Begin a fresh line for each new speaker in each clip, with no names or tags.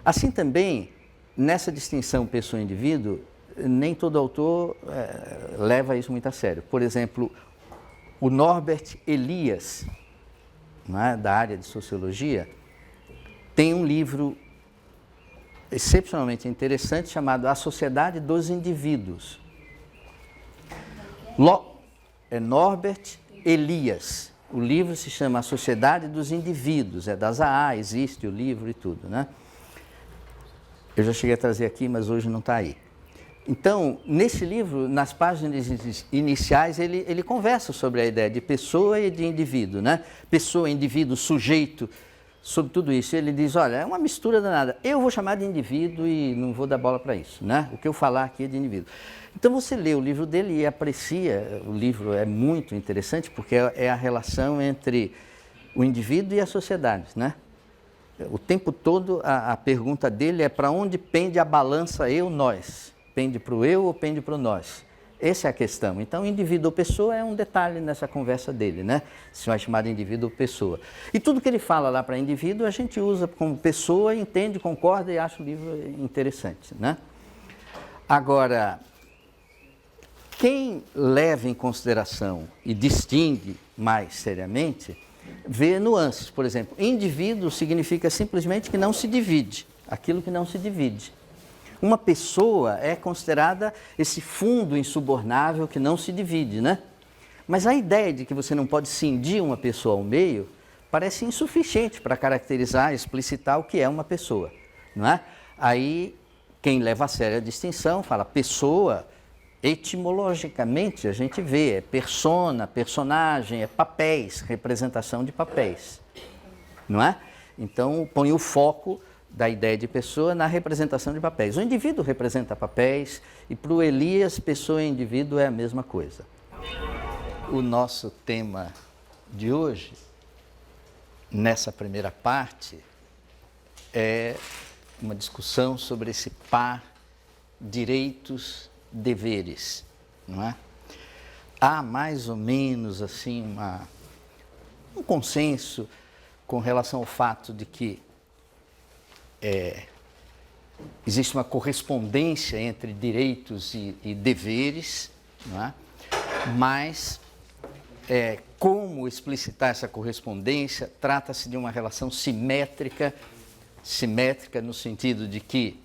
Assim também, nessa distinção pessoa-indivíduo, nem todo autor leva isso muito a sério. Por exemplo, o Norbert Elias, né, da área de sociologia, tem um livro excepcionalmente interessante chamado A Sociedade dos Indivíduos. Norbert Elias. O livro se chama A Sociedade dos Indivíduos, é da Zaha, existe o livro e tudo, né? Eu já cheguei a trazer aqui, mas hoje não está aí. Então, nesse livro, nas páginas iniciais, ele conversa sobre a ideia de pessoa e de indivíduo, né? Pessoa, indivíduo, sujeito, sobre tudo isso. Ele diz, olha, é uma mistura danada. Eu vou chamar de indivíduo e não vou dar bola para isso, né? O que eu falar aqui é de indivíduo. Então, você lê o livro dele e aprecia, o livro é muito interessante, porque é a relação entre o indivíduo e a sociedade, né? O tempo todo a pergunta dele é para onde pende a balança eu-nós? Pende para o eu ou pende para o nós? Essa é a questão. Então, indivíduo ou pessoa é um detalhe nessa conversa dele, né? Se vai chamar de indivíduo ou pessoa. E tudo que ele fala lá para indivíduo, a gente usa como pessoa, entende, concorda e acha o livro interessante, né? Agora, quem leva em consideração e distingue mais seriamente, vê nuances. Por exemplo, indivíduo significa simplesmente que não se divide, aquilo que não se divide. Uma pessoa é considerada esse fundo insubornável que não se divide, né? Mas a ideia de que você não pode cindir uma pessoa ao meio parece insuficiente para caracterizar, explicitar o que é uma pessoa, não é? Aí, quem leva a sério a distinção fala pessoa. Etimologicamente, a gente vê, é persona, personagem, é papéis, representação de papéis, não é? Então, põe o foco da ideia de pessoa na representação de papéis. O indivíduo representa papéis e para o Elias, pessoa e indivíduo é a mesma coisa. O nosso tema de hoje, nessa primeira parte, é uma discussão sobre esse par direitos deveres, não é? Há mais ou menos assim um consenso com relação ao fato de que existe uma correspondência entre direitos e deveres, não é? Mas como explicitar essa correspondência? Trata-se de uma relação simétrica no sentido de que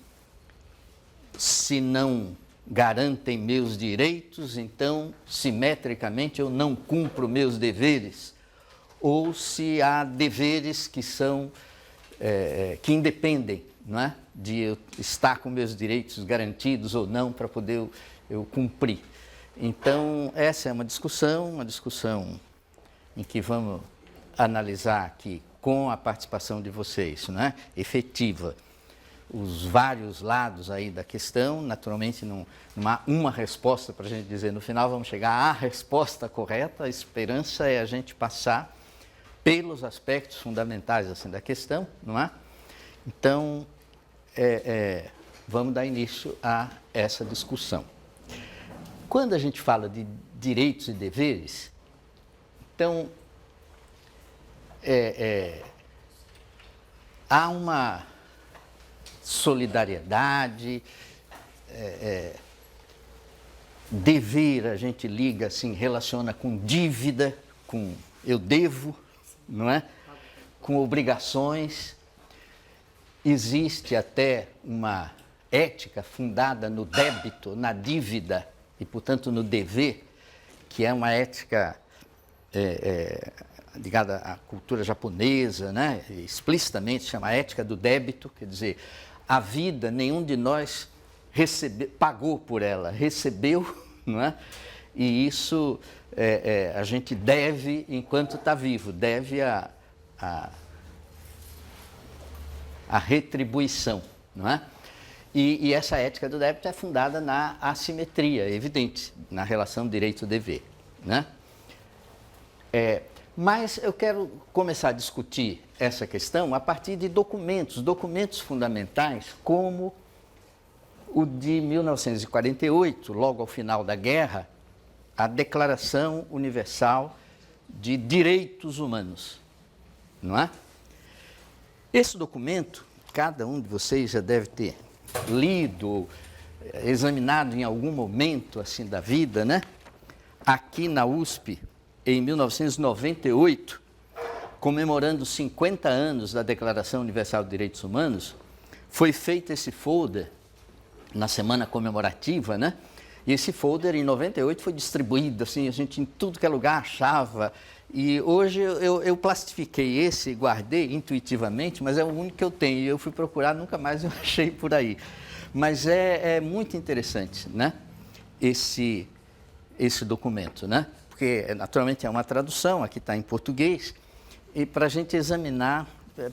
se não garantem meus direitos, então, simetricamente, eu não cumpro meus deveres, ou se há deveres que são, que independem, não é? De eu estar com meus direitos garantidos ou não para poder eu cumprir. Então, essa é uma discussão em que vamos analisar aqui, com a participação de vocês, não é? Efetiva, os vários lados aí da questão. Naturalmente não há uma resposta para a gente dizer no final, vamos chegar à resposta correta. A esperança é a gente passar pelos aspectos fundamentais assim, da questão, não é? Então, vamos dar início a essa discussão. Quando a gente fala de direitos e deveres, então, há uma solidariedade, dever a gente liga assim, relaciona com dívida, com eu devo, não é? Com obrigações. Existe até uma ética fundada no débito, na dívida e, portanto, no dever, que é uma ética ligada à cultura japonesa, né? Explicitamente chama ética do débito, quer dizer, a vida, nenhum de nós pagou por ela, recebeu, não é? E isso a gente deve enquanto está vivo, deve a retribuição, não é? E essa ética do débito é fundada na assimetria evidente, na relação direito-dever, né? Mas eu quero começar a discutir essa questão a partir de documentos fundamentais, como o de 1948, logo ao final da guerra, a Declaração Universal de Direitos Humanos, não é? Esse documento cada um de vocês já deve ter lido, examinado em algum momento assim da vida, né? Aqui na USP, em 1998, comemorando 50 anos da Declaração Universal de Direitos Humanos, foi feito esse folder na semana comemorativa, né? E esse folder, em 98, foi distribuído, assim, a gente em tudo que é lugar achava. E hoje eu plastifiquei esse, guardei intuitivamente, mas é o único que eu tenho. E eu fui procurar, nunca mais eu achei por aí. Mas é muito interessante, né? Esse documento, né? Porque, naturalmente, é uma tradução, aqui está em português, e para a gente examinar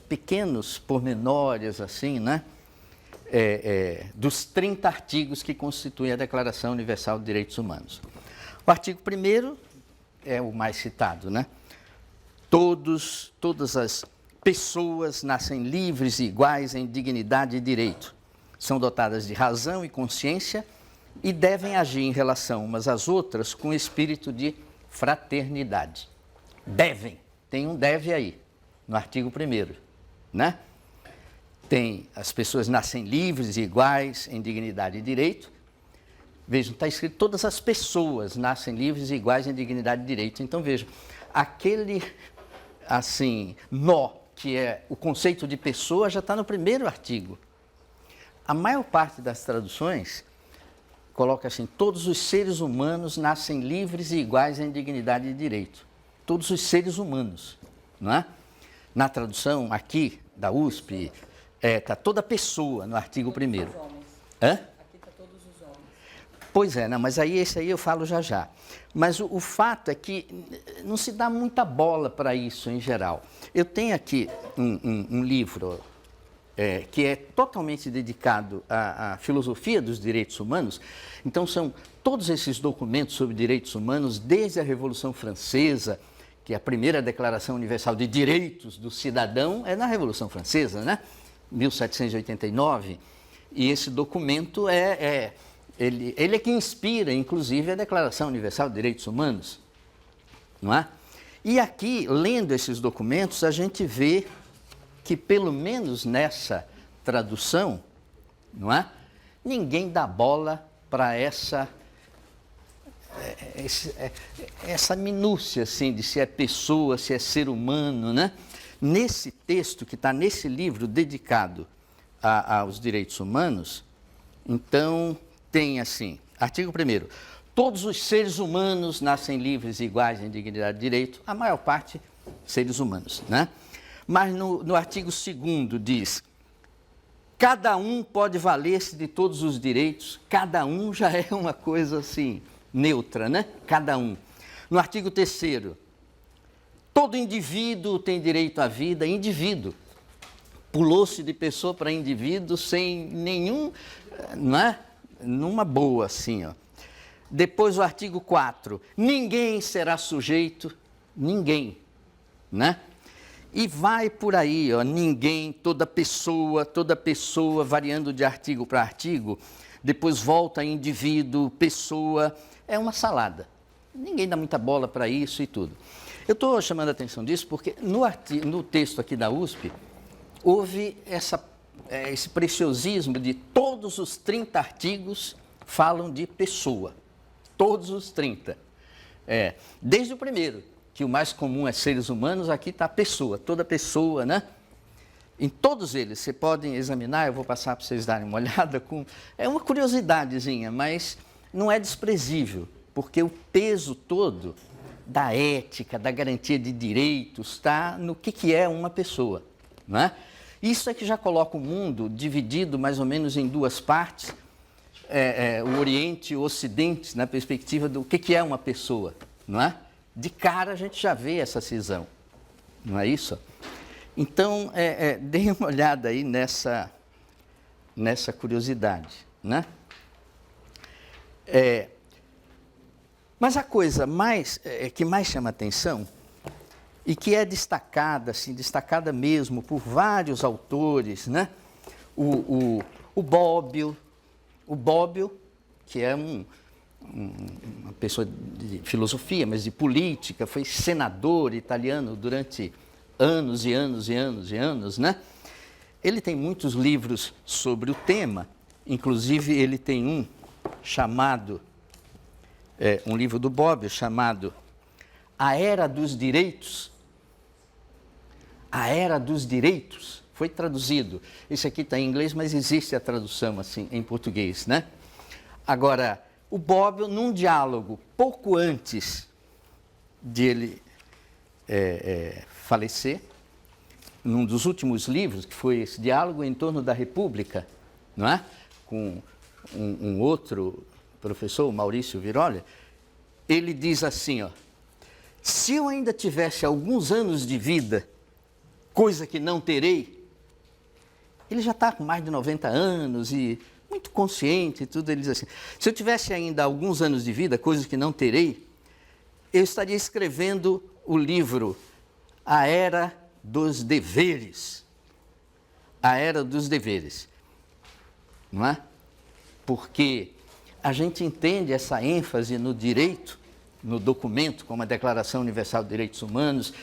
pequenos pormenores, assim, né? Dos 30 artigos que constituem a Declaração Universal de Direitos Humanos. O artigo 1º é o mais citado, né? Todas as pessoas nascem livres e iguais em dignidade e direito. São dotadas de razão e consciência e devem agir em relação umas às outras com espírito de fraternidade. Devem, tem um deve aí, no artigo 1º, né? Tem, as pessoas nascem livres e iguais em dignidade e direito. Vejam, está escrito, todas as pessoas nascem livres e iguais em dignidade e direito. Então, vejam, aquele, assim, nó, que é o conceito de pessoa, já está no 1º artigo. A maior parte das traduções coloca assim, todos os seres humanos nascem livres e iguais em dignidade e direito. Todos os seres humanos, não é? Na tradução aqui, da USP, está toda pessoa no artigo 1º. Hã? Aqui está todos os homens. Pois é, não, mas aí esse aí eu falo já já. Mas o fato é que não se dá muita bola para isso em geral. Eu tenho aqui um livro que é totalmente dedicado à filosofia dos direitos humanos. Então são todos esses documentos sobre direitos humanos, desde a Revolução Francesa, que é a primeira Declaração Universal de Direitos do Cidadão, é na Revolução Francesa, né? 1789, e esse documento ele é que inspira, inclusive, a Declaração Universal de Direitos Humanos, não é? E aqui, lendo esses documentos, a gente vê que, pelo menos nessa tradução, não é? Ninguém dá bola para essa minúcia, assim, de se é pessoa, se é ser humano, né? Nesse texto, que está nesse livro dedicado aos direitos humanos, então tem assim, artigo 1º, todos os seres humanos nascem livres e iguais em dignidade e direito, a maior parte seres humanos, né? Mas no artigo 2º diz, cada um pode valer-se de todos os direitos, cada um já é uma coisa assim, neutra, né? Cada um. No artigo 3º, todo indivíduo tem direito à vida, indivíduo. Pulou-se de pessoa para indivíduo sem nenhum, não é? Numa boa, assim, ó. Depois o artigo 4, ninguém será sujeito, ninguém, né? E vai por aí, ó, ninguém, toda pessoa, variando de artigo para artigo, depois volta a indivíduo, pessoa, é uma salada. Ninguém dá muita bola para isso e tudo. Eu estou chamando a atenção disso porque no texto aqui da USP, houve esse preciosismo de todos os 30 artigos falam de pessoa. Todos os 30. Desde o 1º, que o mais comum é seres humanos, aqui está pessoa, toda pessoa, né? Em todos eles, vocês podem examinar, eu vou passar para vocês darem uma olhada. É uma curiosidadezinha, mas não é desprezível, porque o peso todo da ética, da garantia de direitos, está no que é uma pessoa, não é? Isso é que já coloca o mundo dividido mais ou menos em duas partes, o Oriente e o Ocidente, na perspectiva do que é uma pessoa, não é? De cara a gente já vê essa cisão, não é isso? Então, deem uma olhada aí nessa curiosidade, né? Mas a coisa que mais chama atenção e que é destacada, assim, destacada mesmo por vários autores, né? O Bobbio, que é uma pessoa de filosofia, mas de política, foi senador italiano durante anos e anos e anos e anos, né? Ele tem muitos livros sobre o tema, inclusive ele tem um chamado, um livro do Bobbio chamado A Era dos Direitos. A Era dos Direitos, foi traduzido. Esse aqui está em inglês, mas existe a tradução assim em português, né? Agora, o Bobbio, num diálogo pouco antes de ele falecer, num dos últimos livros, que foi esse diálogo em torno da República, não é? Com um outro professor, o Maurício Virolli, ele diz assim, ó, se eu ainda tivesse alguns anos de vida, coisa que não terei, ele já está com mais de 90 anos e muito consciente e tudo, ele diz assim, se eu tivesse ainda alguns anos de vida, coisa que não terei, eu estaria escrevendo o livro A Era dos Deveres. A Era dos Deveres. Não é? Porque a gente entende essa ênfase no direito, no documento, como a Declaração Universal de Direitos Humanos,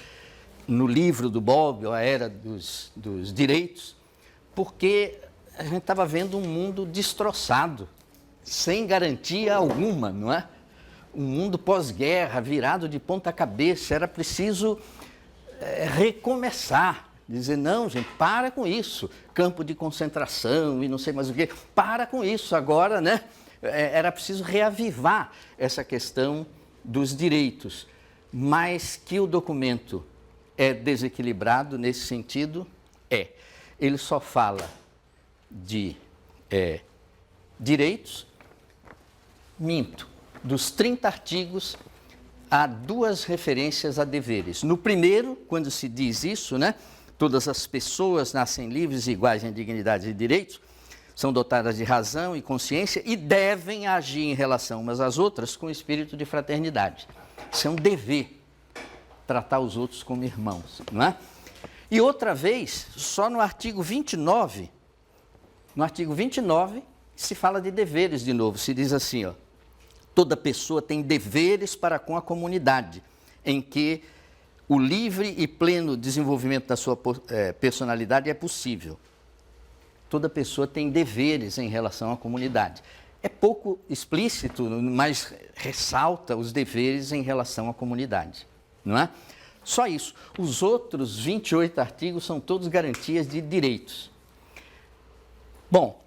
no livro do Bobbio, A Era dos Direitos, porque a gente estava vendo um mundo destroçado, sem garantia alguma, não é? Um mundo pós-guerra, virado de ponta cabeça, era preciso recomeçar, dizer, não, gente, para com isso, campo de concentração e não sei mais o quê, para com isso, agora, né, era preciso reavivar essa questão dos direitos, mas que o documento é desequilibrado nesse sentido, ele só fala de direitos, dos 30 artigos, há 2 referências a deveres. No primeiro, quando se diz isso, né, todas as pessoas nascem livres e iguais em dignidade e direitos, são dotadas de razão e consciência e devem agir em relação umas às outras com espírito de fraternidade. Isso é um dever, tratar os outros como irmãos, não é? E outra vez, só no artigo 29, se fala de deveres de novo, se diz assim, ó, toda pessoa tem deveres para com a comunidade, em que o livre e pleno desenvolvimento da sua personalidade é possível. Toda pessoa tem deveres em relação à comunidade. É pouco explícito, mas ressalta os deveres em relação à comunidade, não é? Só isso. Os outros 28 artigos são todos garantias de direitos. Bom,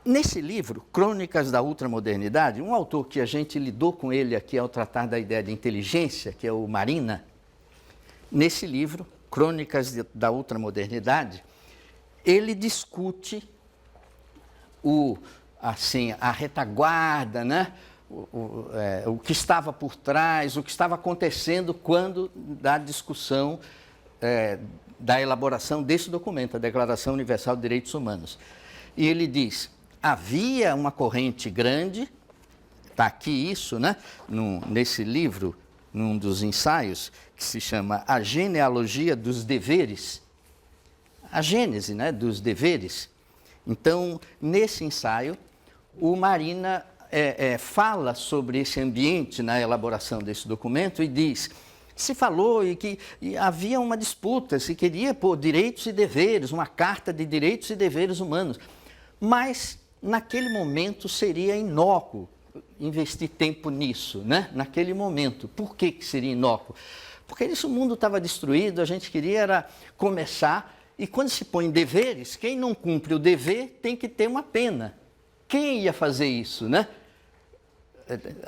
nesse livro, Crônicas da Ultramodernidade, um autor que a gente lidou com ele aqui ao tratar da ideia de inteligência, que é o Marina, nesse livro, Crônicas da Ultramodernidade, ele discute a retaguarda, né? O que estava por trás, o que estava acontecendo quando da discussão da elaboração desse documento, a Declaração Universal de Direitos Humanos. E ele diz, havia uma corrente grande, está aqui isso, né? Nesse livro, num dos ensaios, que se chama A Genealogia dos Deveres, a gênese, né, dos deveres. Então, nesse ensaio, o Marina fala sobre esse ambiente na elaboração desse documento e diz, se falou que havia uma disputa, se queria pôr direitos e deveres, uma carta de direitos e deveres humanos, mas naquele momento seria inócuo investir tempo nisso, né? Naquele momento. Por que seria inócuo? Porque o mundo estava destruído, a gente queria era começar, e quando se põe deveres, quem não cumpre o dever tem que ter uma pena. Quem ia fazer isso, né?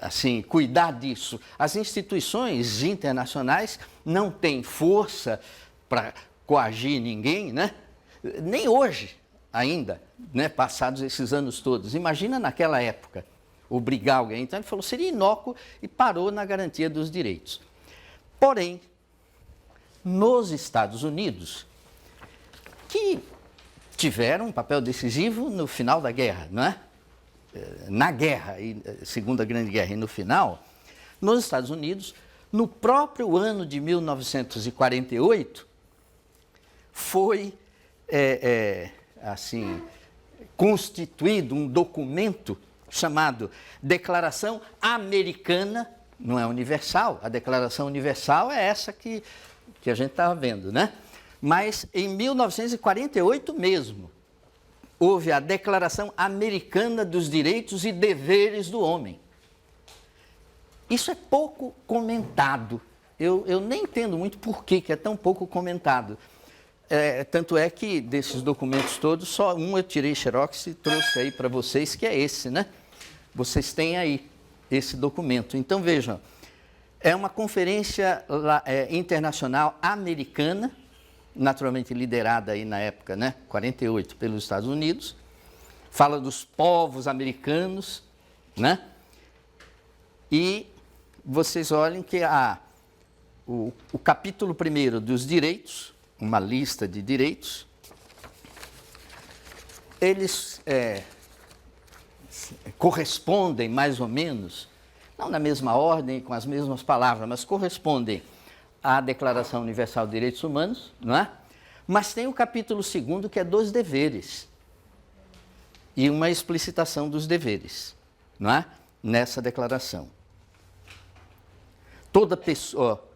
Assim, cuidar disso. As instituições internacionais não têm força para coagir ninguém, né? Nem hoje ainda, né? Passados esses anos todos. Imagina naquela época, obrigar alguém. Então ele falou, seria inócuo e parou na garantia dos direitos. Porém, nos Estados Unidos, que tiveram um papel decisivo no final da guerra, não é? Na guerra, Segunda Grande Guerra e no final, nos Estados Unidos, no próprio ano de 1948, foi constituído um documento chamado Declaração Americana, não é universal, a Declaração Universal é essa que a gente estava vendo, né? Mas em 1948 mesmo, houve a Declaração Americana dos Direitos e Deveres do Homem. Isso é pouco comentado. Eu nem entendo muito por que é tão pouco comentado. Tanto é que desses documentos todos, só um eu tirei xerox e trouxe aí para vocês, que é esse, né? Vocês têm aí esse documento. Então, vejam, é uma conferência internacional americana, naturalmente liderada aí na época, né, 48, pelos Estados Unidos, fala dos povos americanos, né? E vocês olhem que o capítulo 1º dos direitos, uma lista de direitos, eles correspondem mais ou menos, não na mesma ordem, com as mesmas palavras, mas correspondem à Declaração Universal de Direitos Humanos, não é? Mas tem o capítulo 2º, que é dos deveres, e uma explicitação dos deveres, não é? Nessa declaração. Toda pessoa,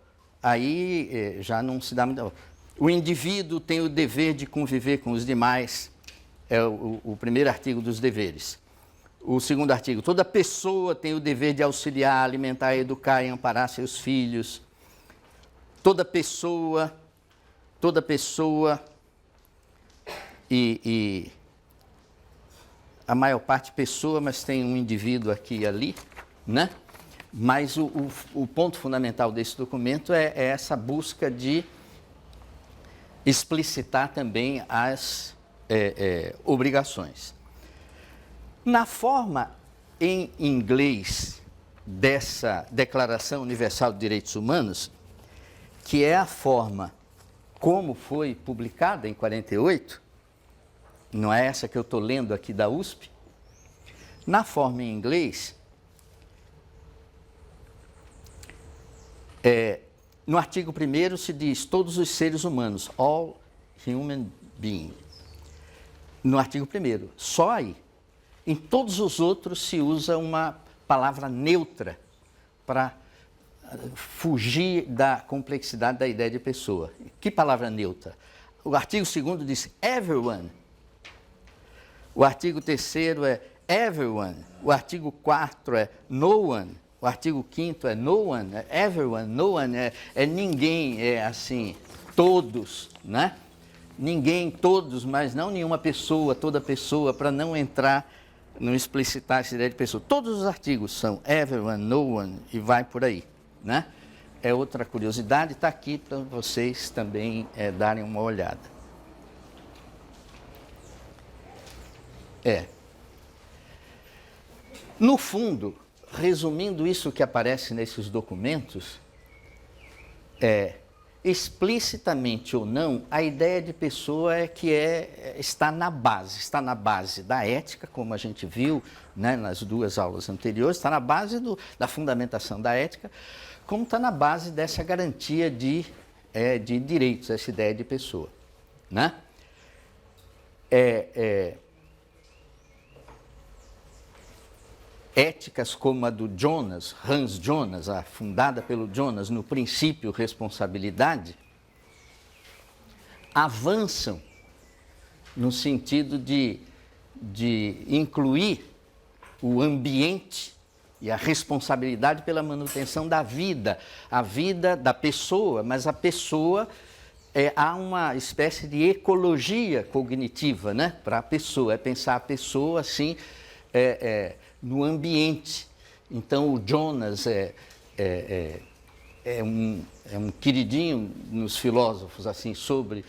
aí já não se dá muito... O indivíduo tem o dever de conviver com os demais, é o primeiro artigo dos deveres. O segundo artigo, toda pessoa tem o dever de auxiliar, alimentar, educar e amparar seus filhos. Toda pessoa e a maior parte pessoa, mas tem um indivíduo aqui e ali, né? Mas o ponto fundamental desse documento é essa busca de explicitar também as obrigações. Na forma em inglês dessa Declaração Universal de Direitos Humanos, que é a forma como foi publicada em 48, não é essa que eu estou lendo aqui da USP, na forma em inglês, no artigo 1º se diz todos os seres humanos, all human beings. No artigo 1º, só aí. Em todos os outros se usa uma palavra neutra para fugir da complexidade da ideia de pessoa. Que palavra neutra? O artigo 2º diz everyone. O artigo 3º é everyone. O artigo 4º é no one. O artigo 5º é no one, é everyone, no one, é ninguém, é assim, todos, né? Ninguém, todos, mas não nenhuma pessoa, toda pessoa, para não entrar, não explicitar essa ideia de pessoa. Todos os artigos são everyone, no one e vai por aí, né? É outra curiosidade, está aqui para vocês também darem uma olhada. No fundo, resumindo isso que aparece nesses documentos, explicitamente ou não, a ideia de pessoa está na base da ética, como a gente viu, né, nas duas aulas anteriores, está na base da fundamentação da ética, como está na base dessa garantia de direitos, essa ideia de pessoa, né? Éticas como a do Jonas, Hans Jonas, fundada pelo Jonas no princípio responsabilidade, avançam no sentido de incluir o ambiente e a responsabilidade pela manutenção da vida, a vida da pessoa, mas a pessoa, há uma espécie de ecologia cognitiva, né, para a pessoa, pensar a pessoa assim, no ambiente. Então, o Jonas é um queridinho nos filósofos assim, sobre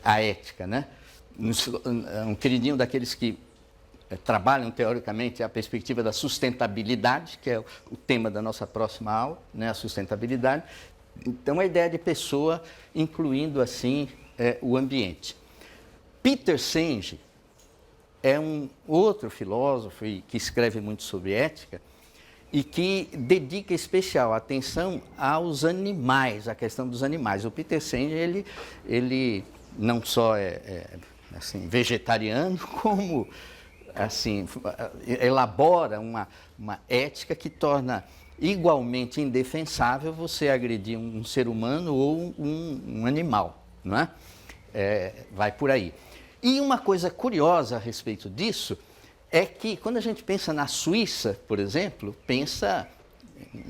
a ética, né? Um queridinho daqueles que trabalham teoricamente a perspectiva da sustentabilidade, que é o tema da nossa próxima aula, né? A sustentabilidade. Então, a ideia de pessoa incluindo assim o ambiente. Peter Senge é um outro filósofo que escreve muito sobre ética e que dedica especial atenção aos animais, à questão dos animais. O Peter Senge, ele não só assim, vegetariano, como assim, elabora uma ética que torna igualmente indefensável você agredir um ser humano ou um animal, não é? Vai por aí. E uma coisa curiosa a respeito disso é que quando a gente pensa na Suíça, por exemplo, pensa em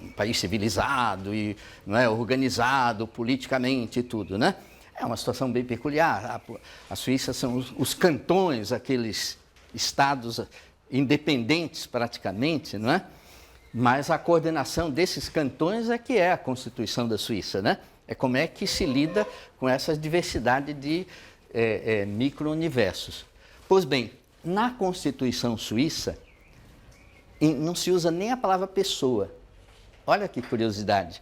um país civilizado e, não é, organizado politicamente e tudo, né? É uma situação bem peculiar. A Suíça são os cantões, aqueles estados independentes praticamente, não é? Mas a coordenação desses cantões é que é a Constituição da Suíça, né? É como é que se lida com essa diversidade de micro-universos. Pois bem, na Constituição suíça não se usa nem a palavra pessoa. Olha que curiosidade.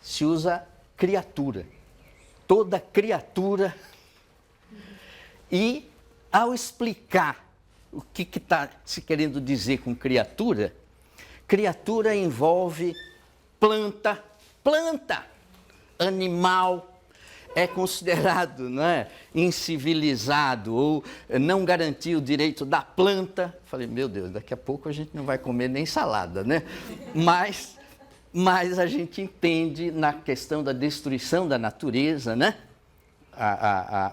Se usa criatura. Toda criatura. E ao explicar o que está se querendo dizer com criatura, criatura envolve planta, animal, é considerado, não é, incivilizado ou não garantir o direito da planta. Falei, meu Deus, daqui a pouco a gente não vai comer nem salada, né? Mas a gente entende na questão da destruição da natureza, né?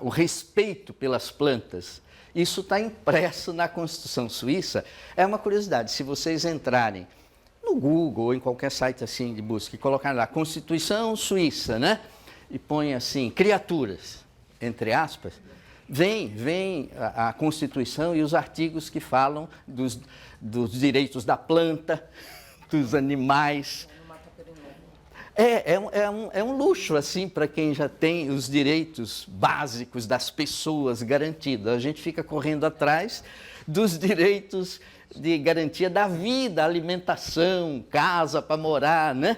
O respeito pelas plantas. Isso está impresso na Constituição Suíça. É uma curiosidade, se vocês entrarem no Google ou em qualquer site assim de busca e colocarem lá Constituição Suíça, né? E põe assim, criaturas, entre aspas, vem a Constituição e os artigos que falam dos direitos da planta, dos animais. É um luxo, assim, para quem já tem os direitos básicos das pessoas garantidos. A gente fica correndo atrás dos direitos de garantia da vida, alimentação, casa para morar, né?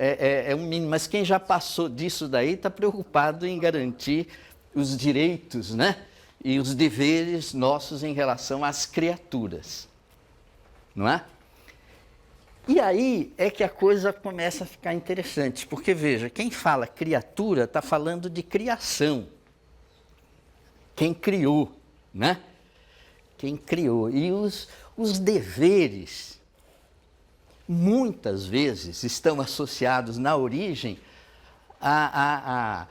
É um mínimo, mas quem já passou disso daí está preocupado em garantir os direitos, né? E os deveres nossos em relação às criaturas, não é? E aí é que a coisa começa a ficar interessante, porque veja, quem fala criatura está falando de criação. Quem criou, né? Quem criou. E os deveres, muitas vezes, estão associados na origem à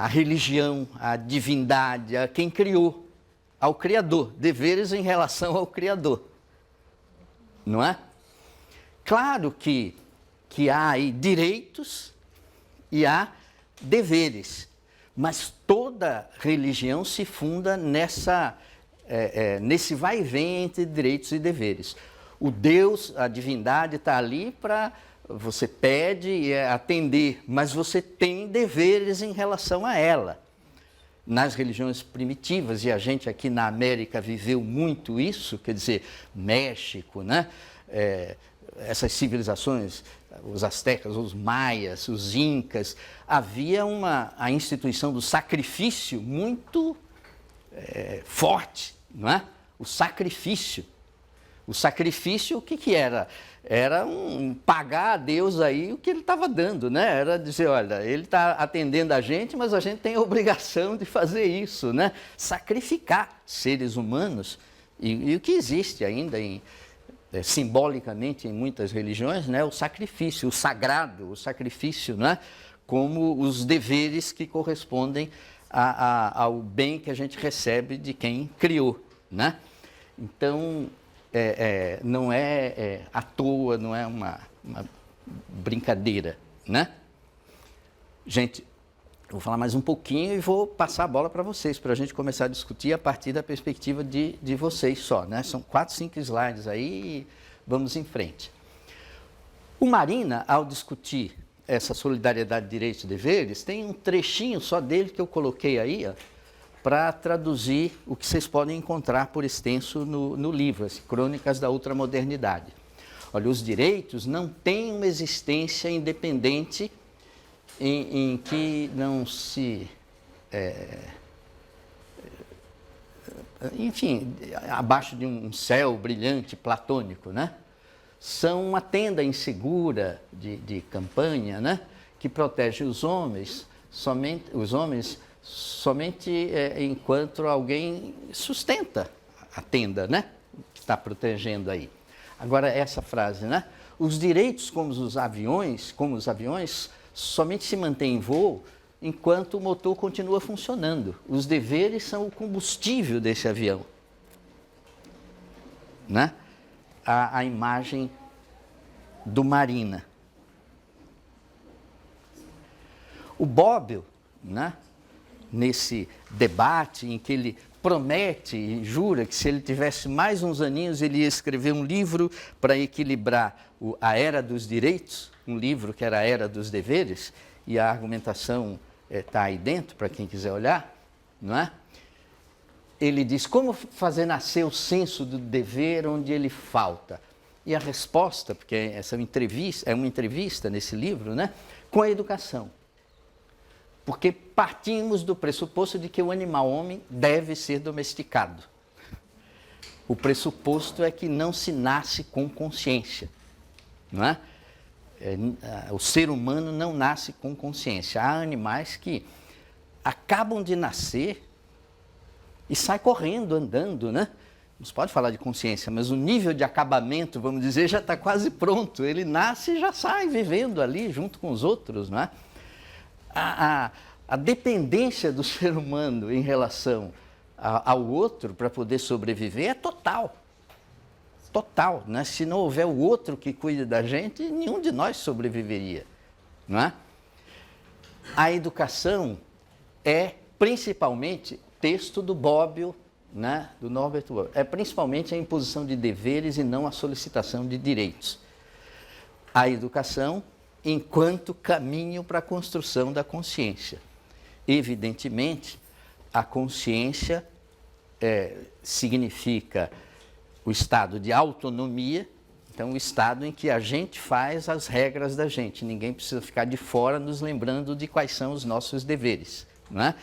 religião, à divindade, a quem criou, ao Criador. Deveres em relação ao Criador, não é? Claro que há aí direitos e há deveres, mas toda religião se funda nesse vai e vem entre direitos e deveres. O Deus, a divindade está ali para você pede e atender, mas você tem deveres em relação a ela. Nas religiões primitivas, e a gente aqui na América viveu muito isso, quer dizer, México, né? Essas civilizações, os astecas, os maias, os incas, havia a instituição do sacrifício muito forte, não é? O sacrifício. O sacrifício, o que era? Era pagar a Deus aí o que ele estava dando, né? Era dizer, olha, ele está atendendo a gente, mas a gente tem a obrigação de fazer isso, né? Sacrificar seres humanos, e o que existe ainda simbolicamente em muitas religiões, né? O sacrifício, o sagrado, o sacrifício, né? Como os deveres que correspondem ao bem que a gente recebe de quem criou, né? Então, não é à toa, não é uma brincadeira, né? Gente, eu vou falar mais um pouquinho e vou passar a bola para vocês, para a gente começar a discutir a partir da perspectiva de vocês só, né? São 4, 5 slides aí e vamos em frente. O Marina, ao discutir essa solidariedade de direitos e deveres, tem um trechinho só dele que eu coloquei aí, ó, para traduzir o que vocês podem encontrar por extenso no livro, as Crônicas da Ultramodernidade. Olha, os direitos não têm uma existência independente em que não se... enfim, abaixo de um céu brilhante, platônico, né? São uma tenda insegura de campanha, né? Que protege os homens somente enquanto alguém sustenta a tenda, né? Que está protegendo aí. Agora, essa frase, né? os direitos, como os aviões, somente se mantêm em voo enquanto o motor continua funcionando. Os deveres são o combustível desse avião. Né? A imagem do Marina. O Bobbio, né, nesse debate em que ele promete e jura que se ele tivesse mais uns aninhos ele ia escrever um livro para equilibrar a era dos direitos, um livro que era a era dos deveres, e a argumentação está aí dentro para quem quiser olhar, não é? Ele diz, como fazer nascer o senso do dever onde ele falta? E a resposta, porque essa é uma entrevista nesse livro, né, com a educação. Porque partimos do pressuposto de que o animal homem deve ser domesticado. O pressuposto é que não se nasce com consciência, não é? O ser humano não nasce com consciência. Há animais que acabam de nascer e saem correndo, andando, né? Não se pode falar de consciência, mas o nível de acabamento, vamos dizer, já está quase pronto. Ele nasce e já sai vivendo ali junto com os outros, não é? A dependência do ser humano em relação ao outro para poder sobreviver é total. Total, né? Se não houver o outro que cuide da gente, nenhum de nós sobreviveria, não é? A educação é principalmente texto do Bobbio, né? Do Norbert Bobbio. É principalmente a imposição de deveres e não a solicitação de direitos. A educação enquanto caminho para a construção da consciência. Evidentemente, a consciência significa o estado de autonomia, então o estado em que a gente faz as regras da gente. Ninguém precisa ficar de fora nos lembrando de quais são os nossos deveres, não é?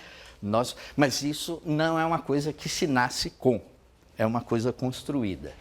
Mas isso não é uma coisa que se nasce com, é uma coisa construída.